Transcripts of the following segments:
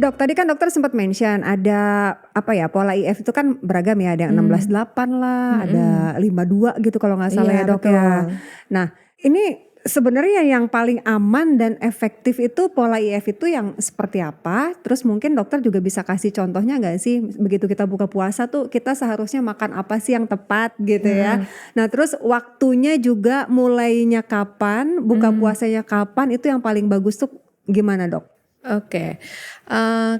Dok, tadi kan dokter sempat mention ada apa ya, pola IF itu kan beragam ya, ada yang 16-8 lah, ada 5-2 gitu kalau nggak salah Iya, ya dok ya. betul. Nah ini sebenarnya yang paling aman dan efektif itu pola IF itu yang seperti apa? Terus mungkin dokter juga bisa kasih contohnya nggak sih, begitu kita buka puasa tuh kita seharusnya makan apa sih yang tepat gitu ya. Nah terus waktunya juga mulainya kapan, buka puasanya kapan, itu yang paling bagus tuh gimana dok? Oke,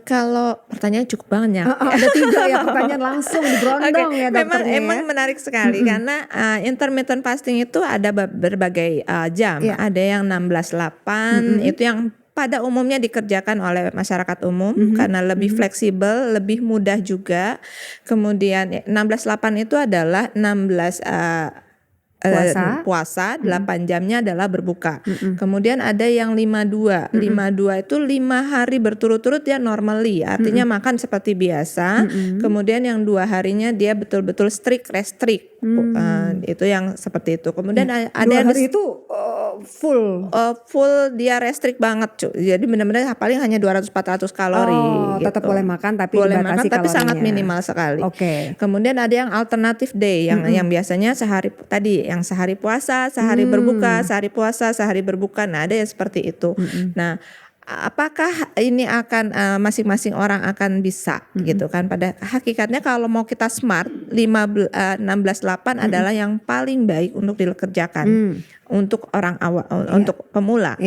kalau pertanyaan cukup banyak. Ada 3 ya pertanyaan langsung Oke, diberondong ya dokternya ya. emang menarik sekali karena intermittent fasting itu ada berbagai jam. Iya. Ada yang 16-8 itu yang pada umumnya dikerjakan oleh masyarakat umum karena lebih fleksibel, lebih mudah juga. Kemudian 16-8 itu adalah 16 puasa 8 jamnya adalah berbuka. Kemudian ada yang 52. 52 itu 5 hari berturut-turut dia normally, artinya makan seperti biasa. Kemudian yang 2 harinya dia betul-betul strict restrict. Itu yang seperti itu. Kemudian ada 2 yang hari itu full. full dia restrict banget, Jadi benar-benar paling hanya 200-400 kalori gitu. Tetap boleh makan tapi boleh dibatasi makan tapi sangat kalorinya. minimal sekali. Oke. Kemudian ada yang alternative day yang biasanya sehari tadi yang sehari puasa, sehari berbuka, sehari puasa, sehari berbuka. Nah, ada yang seperti itu. Nah, apakah ini akan masing-masing orang akan bisa gitu kan? Pada hakikatnya kalau mau kita smart 16-8 adalah yang paling baik untuk dikerjakan untuk orang awal, untuk pemula.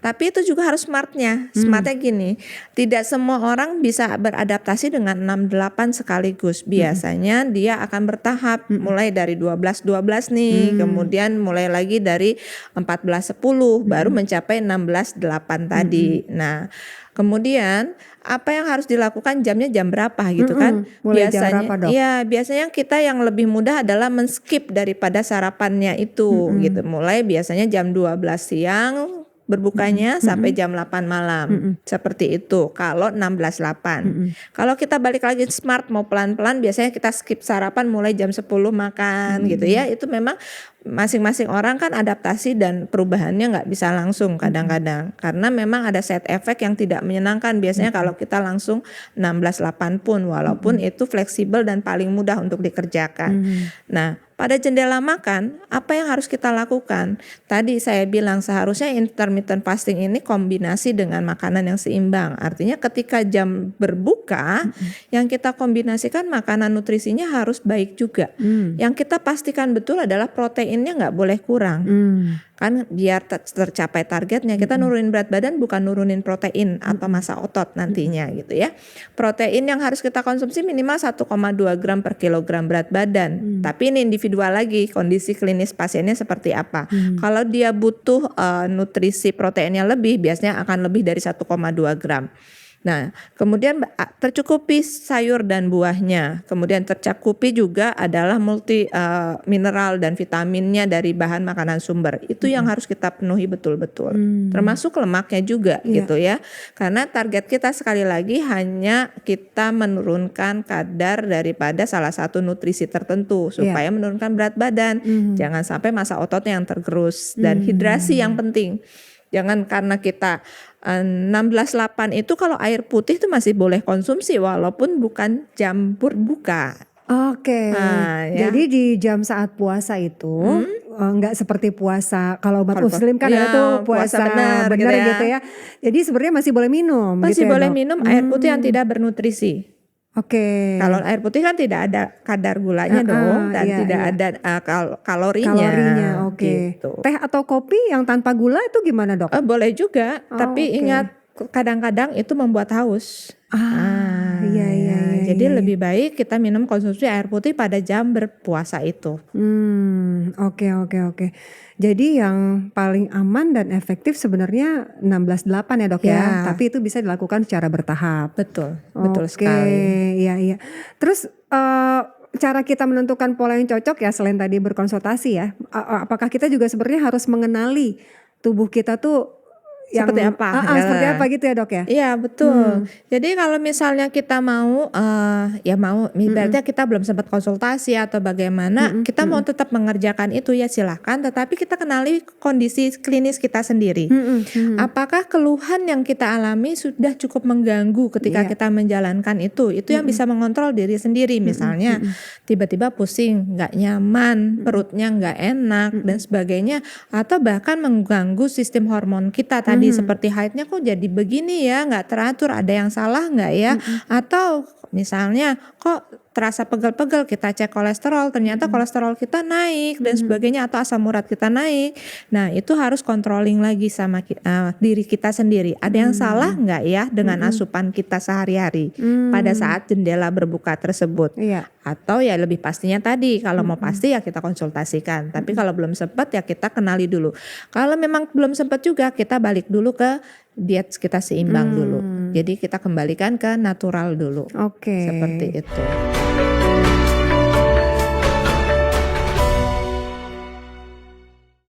Tapi itu juga harus smartnya. Smartnya gini, tidak semua orang bisa beradaptasi dengan 6-8 sekaligus. Biasanya dia akan bertahap, mulai dari 12-12 nih, kemudian mulai lagi dari 14-10, baru mencapai 16-8 tadi. Nah, kemudian apa yang harus dilakukan, jamnya jam berapa gitu kan? Mulai jam Biasanya, berapa, Dok? ya biasanya kita yang lebih mudah adalah men-skip daripada sarapannya itu gitu. Mulai biasanya jam 12 siang berbukanya sampai jam 8 malam. Seperti itu kalau 16-8. Kalau kita balik lagi smart mau pelan-pelan, biasanya kita skip sarapan mulai jam 10 makan gitu ya. Itu memang masing-masing orang kan adaptasi dan perubahannya nggak bisa langsung kadang-kadang, karena memang ada side effect yang tidak menyenangkan biasanya kalau kita langsung 16-8 pun, walaupun itu fleksibel dan paling mudah untuk dikerjakan. Nah, pada jendela makan, apa yang harus kita lakukan? Tadi saya bilang seharusnya intermittent fasting ini kombinasi dengan makanan yang seimbang. Artinya ketika jam berbuka, yang kita kombinasikan makanan nutrisinya harus baik juga. Yang kita pastikan betul adalah proteinnya nggak boleh kurang. Kan biar tercapai targetnya, kita nurunin berat badan bukan nurunin protein atau massa otot nantinya gitu ya. Protein yang harus kita konsumsi minimal 1,2 gram per kilogram berat badan. Tapi ini individual lagi, kondisi klinis pasiennya seperti apa. Kalau dia butuh nutrisi proteinnya lebih, biasanya akan lebih dari 1,2 gram. Nah, kemudian tercukupi sayur dan buahnya. Kemudian tercukupi juga adalah multi mineral dan vitaminnya dari bahan makanan sumber. Itu yang harus kita penuhi betul-betul. Termasuk lemaknya juga gitu ya. Karena target kita sekali lagi hanya kita menurunkan kadar daripada salah satu nutrisi tertentu supaya menurunkan berat badan. Jangan sampai massa ototnya yang tergerus, dan hidrasi yang penting. Jangan karena kita 16-8 itu kalau air putih itu masih boleh konsumsi walaupun bukan jam berbuka. Oke. Ya. Jadi di jam saat puasa itu nggak seperti puasa kalau umat muslim kan ada tuh puasa benar gitu ya. Jadi sebenarnya masih boleh minum. Masih gitu ya, boleh Dok? minum air putih yang tidak bernutrisi. Oke. Kalau air putih kan tidak ada kadar gulanya dong, dan tidak ada kalorinya. Oke. Gitu. Teh atau kopi yang tanpa gula itu gimana, Dok? Boleh juga, tapi oke. ingat kadang-kadang itu membuat haus. Iya. Jadi lebih baik kita minum konsumsi air putih pada jam berpuasa itu. Oke. Jadi yang paling aman dan efektif sebenarnya 16-8 ya, Dok ya. Tapi itu bisa dilakukan secara bertahap. Betul sekali. Iya. Terus cara kita menentukan pola yang cocok ya, selain tadi berkonsultasi ya, apakah kita juga sebenarnya harus mengenali tubuh kita tuh yang Seperti apa? seperti apa gitu ya, Dok, ya? Iya betul. Jadi kalau misalnya kita mau, ibaratnya kita belum sempat konsultasi atau bagaimana, kita mau tetap mengerjakan itu ya silahkan. Tetapi kita kenali kondisi klinis kita sendiri. Apakah keluhan yang kita alami sudah cukup mengganggu ketika kita menjalankan itu? Itu yang bisa mengontrol diri sendiri. Misalnya tiba-tiba pusing, nggak nyaman, perutnya nggak enak dan sebagainya, atau bahkan mengganggu sistem hormon kita tadi seperti haidnya kok jadi begini ya, nggak teratur, ada yang salah nggak ya? Atau misalnya kok terasa pegel-pegel, kita cek kolesterol, ternyata kolesterol kita naik dan sebagainya, atau asam urat kita naik. Nah itu harus controlling lagi sama diri kita sendiri. Ada yang salah nggak ya dengan asupan kita sehari-hari pada saat jendela berbuka tersebut? Atau ya lebih pastinya tadi, kalau mau pasti ya kita konsultasikan. Tapi kalau belum sempat ya kita kenali dulu. Kalau memang belum sempat juga, kita balik dulu ke diet kita seimbang dulu. Jadi kita kembalikan ke natural dulu. Oke. Seperti itu.